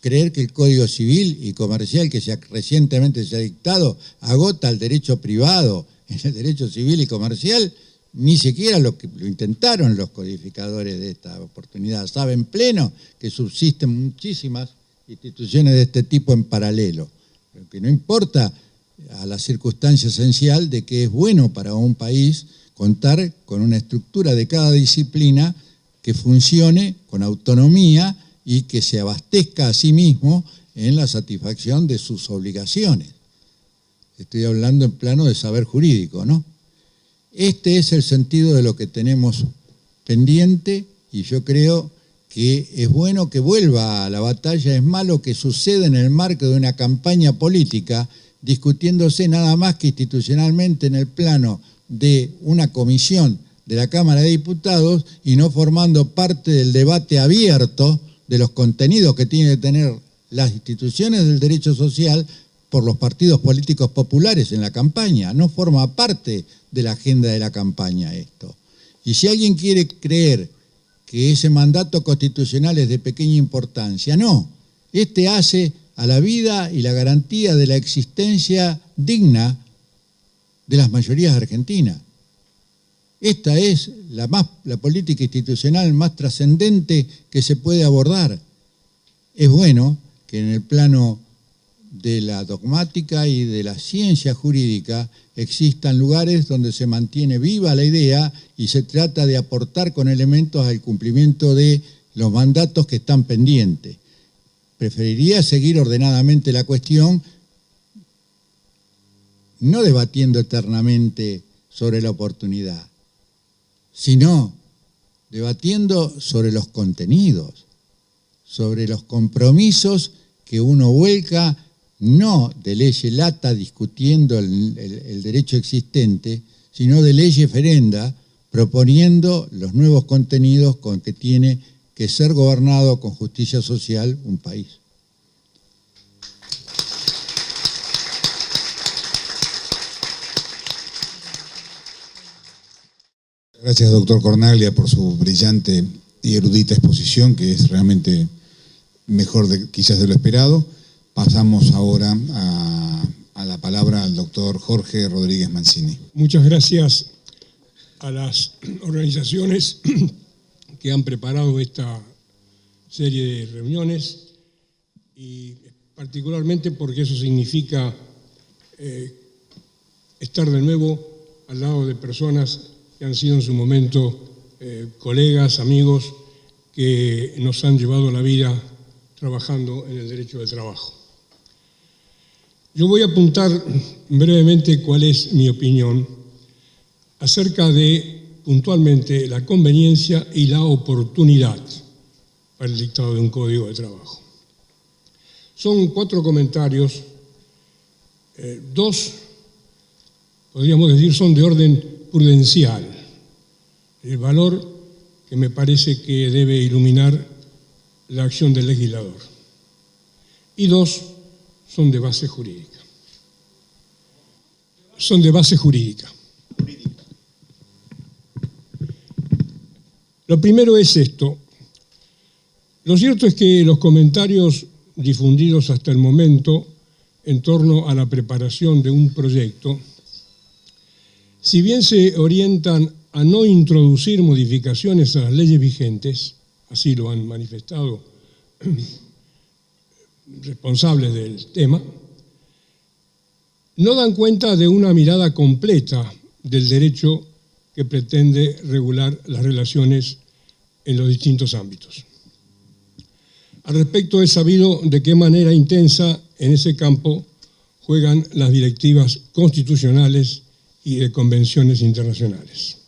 Creer que el Código Civil y Comercial que recientemente se ha dictado agota el derecho privado en el derecho civil y comercial, ni siquiera lo intentaron los codificadores de esta oportunidad. Saben pleno que subsisten muchísimas instituciones de este tipo en paralelo, pero que no importa a la circunstancia esencial de que es bueno para un país contar con una estructura de cada disciplina que funcione con autonomía y que se abastezca a sí mismo en la satisfacción de sus obligaciones. Estoy hablando en plano de saber jurídico, ¿no? Este es el sentido de lo que tenemos pendiente y yo creo que es bueno que vuelva a la batalla, es malo que suceda en el marco de una campaña política, discutiéndose nada más que institucionalmente en el plano de una comisión de la Cámara de Diputados y no formando parte del debate abierto de los contenidos que tienen que tener las instituciones del derecho social por los partidos políticos populares en la campaña. No forma parte de la agenda de la campaña esto. Y si alguien quiere creer que ese mandato constitucional es de pequeña importancia, no. Este hace a la vida y la garantía de la existencia digna de las mayorías argentinas. Esta es la política institucional más trascendente que se puede abordar. Es bueno que en el plano de la dogmática y de la ciencia jurídica existan lugares donde se mantiene viva la idea y se trata de aportar con elementos al cumplimiento de los mandatos que están pendientes. Preferiría seguir ordenadamente la cuestión, no debatiendo eternamente sobre la oportunidad, sino debatiendo sobre los contenidos, sobre los compromisos que uno vuelca, no de ley lata discutiendo el derecho existente, sino de ley ferenda proponiendo los nuevos contenidos con que tiene que ser gobernado con justicia social un país. Gracias, doctor Cornaglia, por su brillante y erudita exposición, que es realmente mejor quizás de lo esperado. Pasamos ahora a la palabra al doctor Jorge Rodríguez Mancini. Muchas gracias a las organizaciones que han preparado esta serie de reuniones y particularmente porque eso significa estar de nuevo al lado de personas que han sido en su momento colegas, amigos, que nos han llevado la vida trabajando en el derecho del trabajo. Yo voy a apuntar brevemente cuál es mi opinión acerca de, puntualmente, la conveniencia y la oportunidad para el dictado de un código de trabajo. Son 4 comentarios, 2, podríamos decir, son de orden prudencial, el valor que me parece que debe iluminar la acción del legislador. Y 2 son de base jurídica. Son de base jurídica. Lo primero es esto. Lo cierto es que los comentarios difundidos hasta el momento en torno a la preparación de un proyecto, si bien se orientan a no introducir modificaciones a las leyes vigentes, así lo han manifestado responsables del tema, no dan cuenta de una mirada completa del derecho que pretende regular las relaciones en los distintos ámbitos. Al respecto, he sabido de qué manera intensa en ese campo juegan las directivas constitucionales y de convenciones internacionales.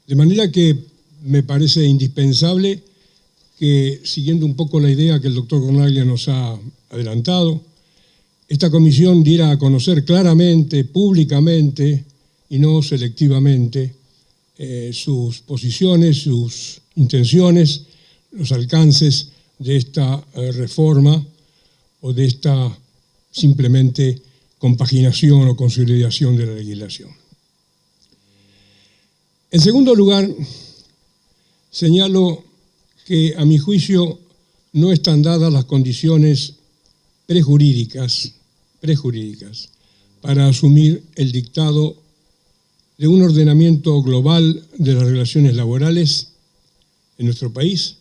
De manera que me parece indispensable que, siguiendo un poco la idea que el doctor Cornaglia nos ha adelantado, esta comisión diera a conocer claramente, públicamente y no selectivamente, sus posiciones, sus intenciones, los alcances de esta reforma o de esta simplemente compaginación o consolidación de la legislación. En segundo lugar, señalo que a mi juicio no están dadas las condiciones prejurídicas para asumir el dictado de un ordenamiento global de las relaciones laborales en nuestro país,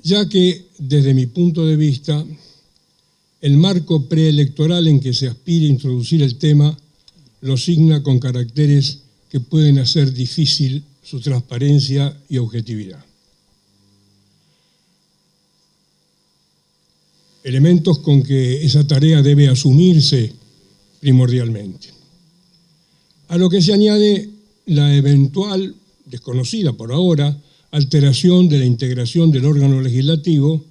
ya que desde mi punto de vista el marco preelectoral en que se aspira a introducir el tema lo signa con caracteres que pueden hacer difícil su transparencia y objetividad. Elementos con que esa tarea debe asumirse primordialmente. A lo que se añade la eventual desconocida por ahora, alteración de la integración del órgano legislativo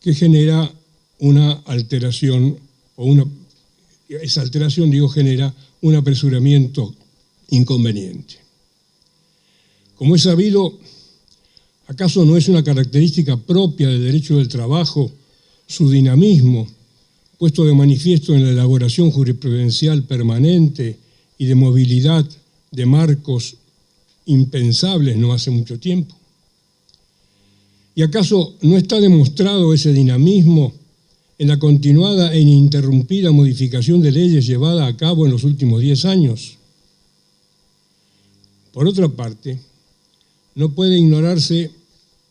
que genera una alteración, esa alteración, genera un apresuramiento inconveniente. Como es sabido, ¿acaso no es una característica propia del derecho del trabajo su dinamismo, puesto de manifiesto en la elaboración jurisprudencial permanente y de movilidad de marcos impensables no hace mucho tiempo? ¿Y acaso no está demostrado ese dinamismo en la continuada e ininterrumpida modificación de leyes llevada a cabo en los últimos 10 años? Por otra parte, no puede ignorarse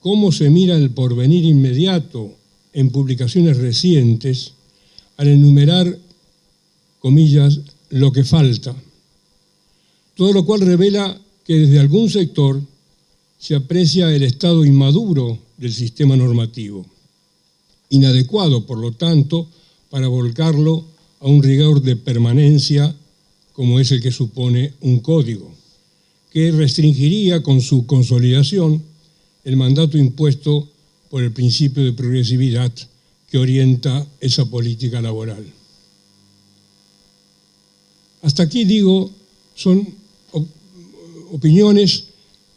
cómo se mira el porvenir inmediato en publicaciones recientes al enumerar, comillas, lo que falta, todo lo cual revela que desde algún sector se aprecia el estado inmaduro del sistema normativo, inadecuado, por lo tanto, para volcarlo a un rigor de permanencia como es el que supone un código, que restringiría con su consolidación el mandato impuesto por el principio de progresividad que orienta esa política laboral. Hasta aquí, son opiniones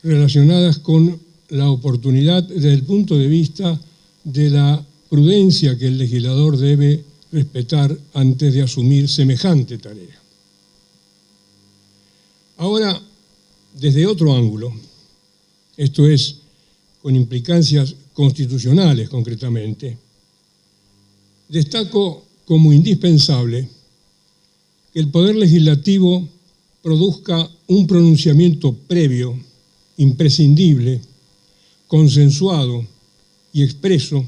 relacionadas con la oportunidad desde el punto de vista de la prudencia que el legislador debe respetar antes de asumir semejante tarea. Ahora, desde otro ángulo, esto es, con implicancias constitucionales concretamente, destaco como indispensable que el Poder Legislativo produzca un pronunciamiento previo, imprescindible, consensuado y expreso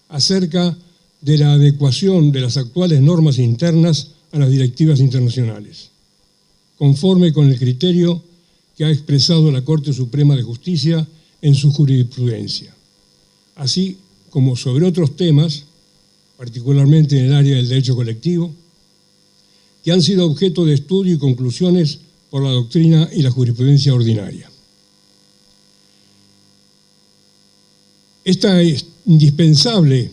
acerca de la adecuación de las actuales normas internas a las directivas internacionales, conforme con el criterio que ha expresado la Corte Suprema de Justicia en su jurisprudencia, así como sobre otros temas, particularmente en el área del derecho colectivo, que han sido objeto de estudio y conclusiones por la doctrina y la jurisprudencia ordinaria. Este indispensable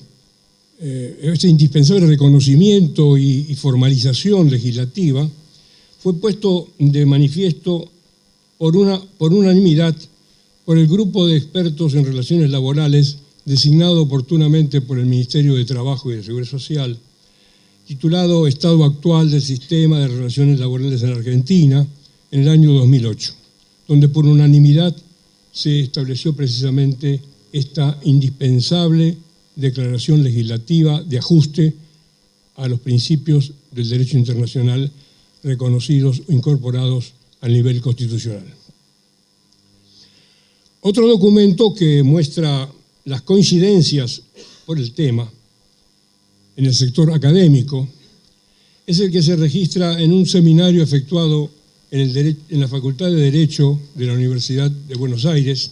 reconocimiento y formalización legislativa fue puesto de manifiesto por unanimidad por el grupo de expertos en relaciones laborales designado oportunamente por el Ministerio de Trabajo y de Seguridad Social, titulado Estado Actual del Sistema de Relaciones Laborales en Argentina, en el año 2008, donde por unanimidad se estableció precisamente esta indispensable declaración legislativa de ajuste a los principios del derecho internacional reconocidos o incorporados al nivel constitucional. Otro documento que muestra las coincidencias por el tema en el sector académico es el que se registra en un seminario efectuado en la Facultad de Derecho de la Universidad de Buenos Aires,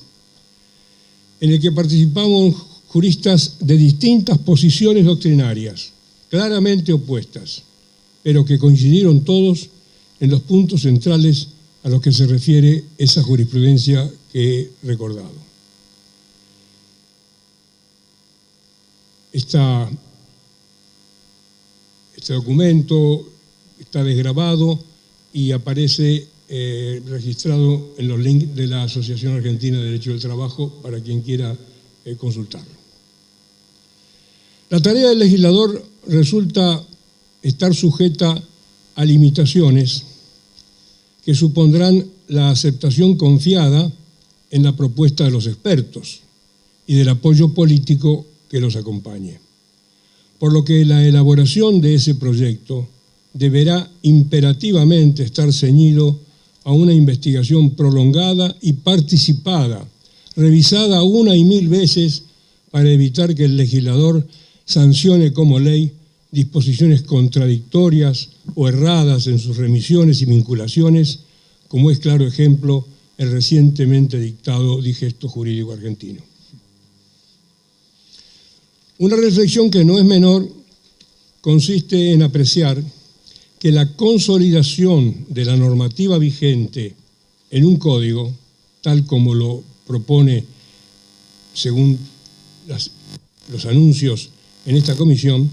en el que participamos juristas de distintas posiciones doctrinarias, claramente opuestas, pero que coincidieron todos en los puntos centrales a los que se refiere esa jurisprudencia que he recordado. Este documento está desgrabado y aparece registrado en los links de la Asociación Argentina de Derecho del Trabajo para quien quiera consultarlo. La tarea del legislador resulta estar sujeta a limitaciones que supondrán la aceptación confiada en la propuesta de los expertos y del apoyo político que los acompañe. Por lo que la elaboración de ese proyecto deberá imperativamente estar ceñido a una investigación prolongada y participada, revisada una y mil veces para evitar que el legislador sancione como ley disposiciones contradictorias o erradas en sus remisiones y vinculaciones, como es claro ejemplo el recientemente dictado Digesto Jurídico Argentino. Una reflexión que no es menor consiste en apreciar que la consolidación de la normativa vigente en un código tal como lo propone, según los anuncios en esta comisión,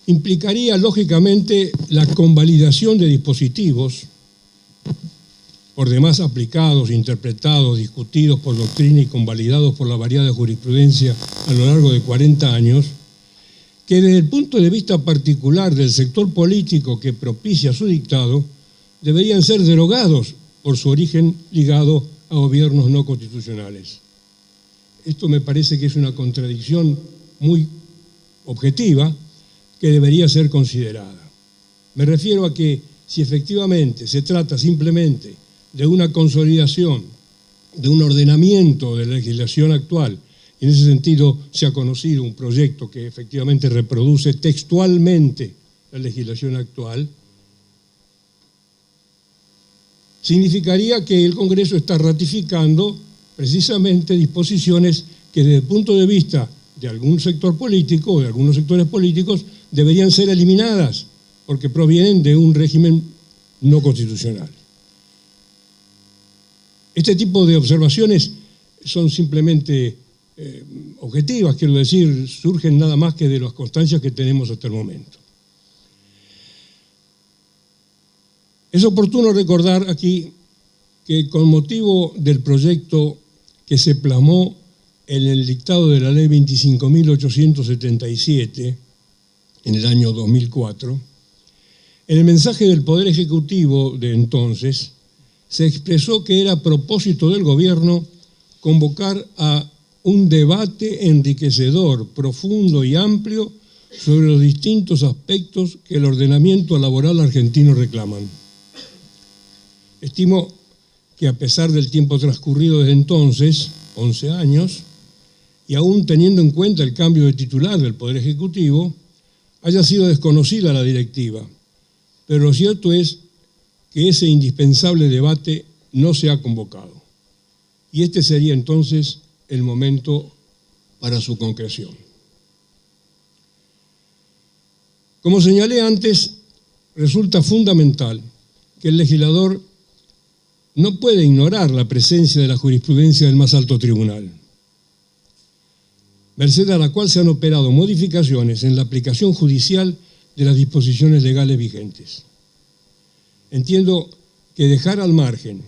implicaría lógicamente la convalidación de dispositivos por demás aplicados, interpretados, discutidos por doctrina y convalidados por la variada jurisprudencia a lo largo de 40 años, que desde el punto de vista particular del sector político que propicia su dictado, deberían ser derogados por su origen ligado a gobiernos no constitucionales. Esto me parece que es una contradicción muy objetiva que debería ser considerada. Me refiero a que si efectivamente se trata simplemente de una consolidación, de un ordenamiento de la legislación actual, y en ese sentido se ha conocido un proyecto que efectivamente reproduce textualmente la legislación actual, significaría que el Congreso está ratificando precisamente disposiciones que desde el punto de vista de algún sector político o de algunos sectores políticos deberían ser eliminadas porque provienen de un régimen no constitucional. Este tipo de observaciones son simplemente objetivas, quiero decir, surgen nada más que de las constancias que tenemos hasta el momento. Es oportuno recordar aquí que con motivo del proyecto que se plasmó en el dictado de la Ley 25.877 en el año 2004, en el mensaje del Poder Ejecutivo de entonces se expresó que era propósito del gobierno convocar a un debate enriquecedor, profundo y amplio sobre los distintos aspectos que el ordenamiento laboral argentino reclaman. Estimo que a pesar del tiempo transcurrido desde entonces, 11 años, y aún teniendo en cuenta el cambio de titular del Poder Ejecutivo, haya sido desconocida la directiva. Pero lo cierto es que ese indispensable debate no se ha convocado. Y este sería entonces el momento para su concreción. Como señalé antes, resulta fundamental que el legislador no puede ignorar la presencia de la jurisprudencia del más alto tribunal, merced a la cual se han operado modificaciones en la aplicación judicial de las disposiciones legales vigentes. Entiendo que dejar al margen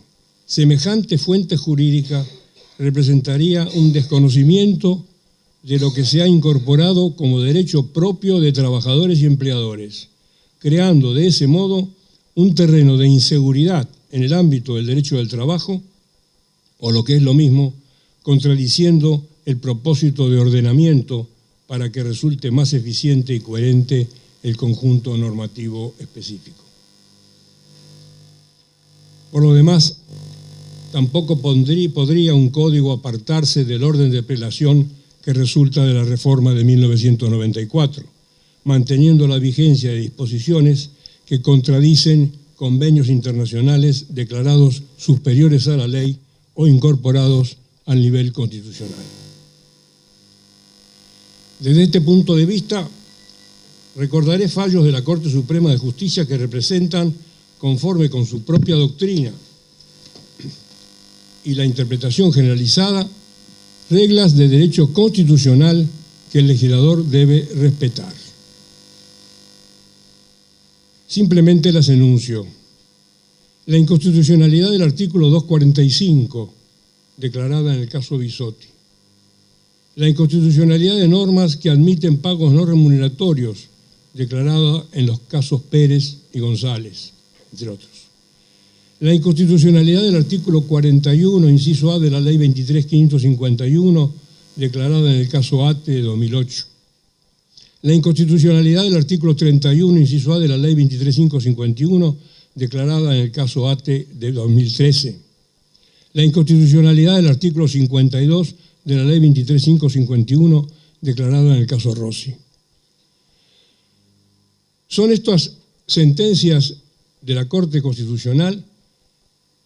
semejante fuente jurídica representaría un desconocimiento de lo que se ha incorporado como derecho propio de trabajadores y empleadores, creando de ese modo un terreno de inseguridad en el ámbito del derecho del trabajo, o lo que es lo mismo, contradiciendo el propósito de ordenamiento para que resulte más eficiente y coherente el conjunto normativo específico. Por lo demás, tampoco podría un código apartarse del orden de prelación que resulta de la reforma de 1994, manteniendo la vigencia de disposiciones que contradicen convenios internacionales declarados superiores a la ley o incorporados al nivel constitucional. Desde este punto de vista, recordaré fallos de la Corte Suprema de Justicia que representan, conforme con su propia doctrina y la interpretación generalizada, reglas de derecho constitucional que el legislador debe respetar. Simplemente las enuncio. La inconstitucionalidad del artículo 245, declarada en el caso Bisotti. La inconstitucionalidad de normas que admiten pagos no remuneratorios, declarada en los casos Pérez y González, entre otros. La inconstitucionalidad del artículo 41, inciso A de la Ley 23.551, declarada en el caso ATE de 2008. La inconstitucionalidad del artículo 31, inciso A de la Ley 23.551, declarada en el caso ATE de 2013. La inconstitucionalidad del artículo 52 de la Ley 23.551, declarada en el caso Rossi. Son estas sentencias de la Corte Constitucional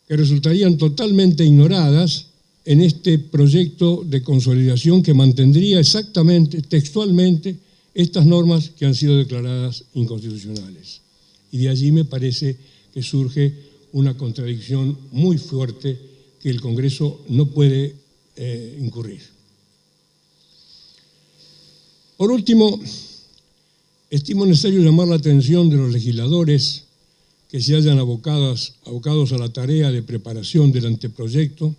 que resultarían totalmente ignoradas en este proyecto de consolidación que mantendría exactamente, textualmente, estas normas que han sido declaradas inconstitucionales. Y de allí me parece que surge una contradicción muy fuerte que el Congreso no puede incurrir. Por último, estimo necesario llamar la atención de los legisladores que se hayan abocados a la tarea de preparación del anteproyecto,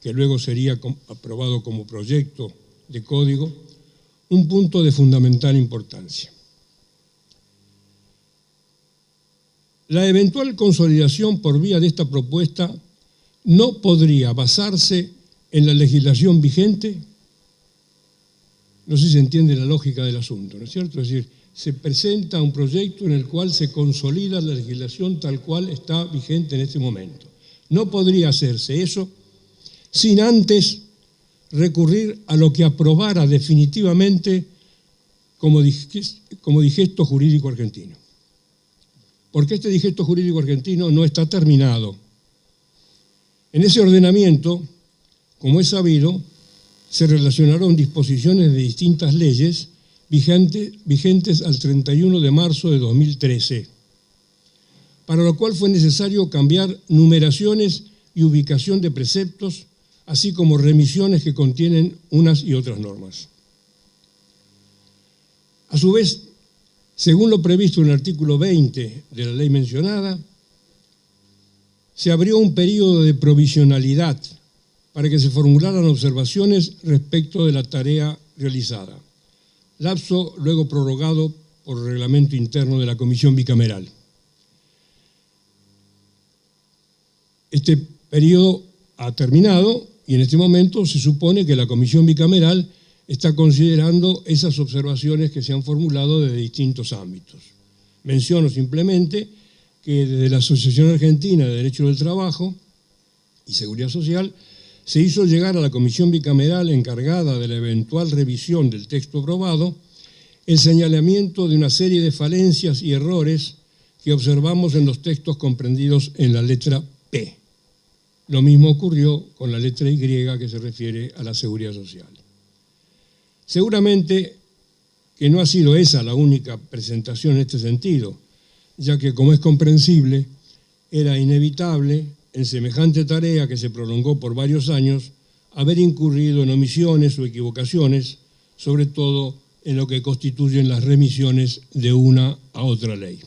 que luego sería aprobado como proyecto de código, un punto de fundamental importancia. La eventual consolidación por vía de esta propuesta no podría basarse en la legislación vigente. No sé si se entiende la lógica del asunto, ¿no es cierto? Es decir, se presenta un proyecto en el cual se consolida la legislación tal cual está vigente en este momento. No podría hacerse eso sin antes recurrir a lo que aprobara definitivamente como digesto jurídico argentino. Porque este digesto jurídico argentino no está terminado. En ese ordenamiento, como es sabido, se relacionaron disposiciones de distintas leyes vigentes al 31 de marzo de 2013, para lo cual fue necesario cambiar numeraciones y ubicación de preceptos, así como remisiones que contienen unas y otras normas. A su vez, según lo previsto en el artículo 20 de la ley mencionada, se abrió un periodo de provisionalidad para que se formularan observaciones respecto de la tarea realizada, lapso luego prorrogado por reglamento interno de la Comisión Bicameral. Este periodo ha terminado y en este momento se supone que la Comisión Bicameral está considerando esas observaciones que se han formulado desde distintos ámbitos. Menciono simplemente que desde la Asociación Argentina de Derecho del Trabajo y Seguridad Social se hizo llegar a la Comisión Bicameral encargada de la eventual revisión del texto aprobado el señalamiento de una serie de falencias y errores que observamos en los textos comprendidos en la letra P. Lo mismo ocurrió con la letra Y, que se refiere a la Seguridad Social. Seguramente que no ha sido esa la única presentación en este sentido, ya que, como es comprensible, era inevitable, en semejante tarea que se prolongó por varios años, haber incurrido en omisiones o equivocaciones, sobre todo en lo que constituyen las remisiones de una a otra ley.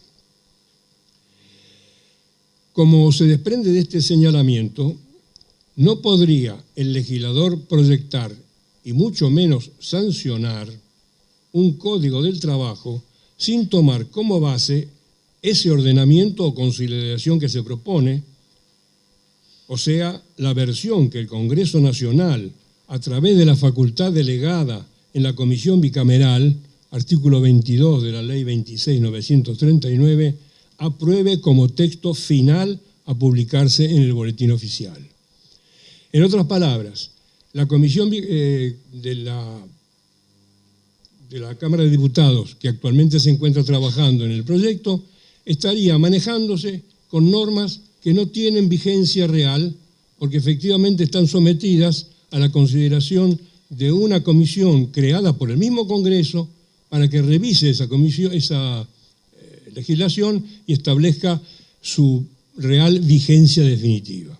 Como se desprende de este señalamiento, no podría el legislador proyectar y mucho menos sancionar un código del trabajo sin tomar como base ese ordenamiento o consolidación que se propone, o sea, la versión que el Congreso Nacional, a través de la facultad delegada en la Comisión Bicameral, artículo 22 de la Ley 26.939, apruebe como texto final a publicarse en el Boletín Oficial. En otras palabras, la Comisión de la Cámara de Diputados, que actualmente se encuentra trabajando en el proyecto, estaría manejándose con normas que no tienen vigencia real, porque efectivamente están sometidas a la consideración de una comisión creada por el mismo Congreso para que revise esa legislación y establezca su real vigencia definitiva.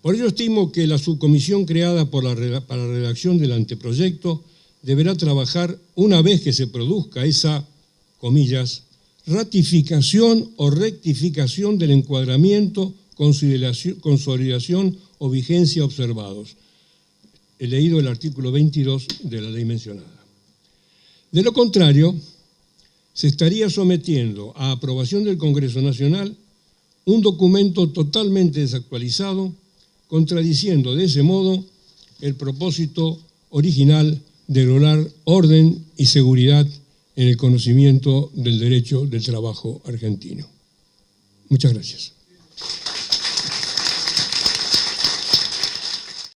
Por ello estimo que la subcomisión creada para la redacción del anteproyecto deberá trabajar una vez que se produzca esa, comillas, ratificación o rectificación del encuadramiento, consolidación o vigencia observados. He leído el artículo 22 de la ley mencionada. De lo contrario, se estaría sometiendo a aprobación del Congreso Nacional un documento totalmente desactualizado, contradiciendo de ese modo el propósito original de lograr orden y seguridad en el conocimiento del derecho del trabajo argentino. Muchas gracias.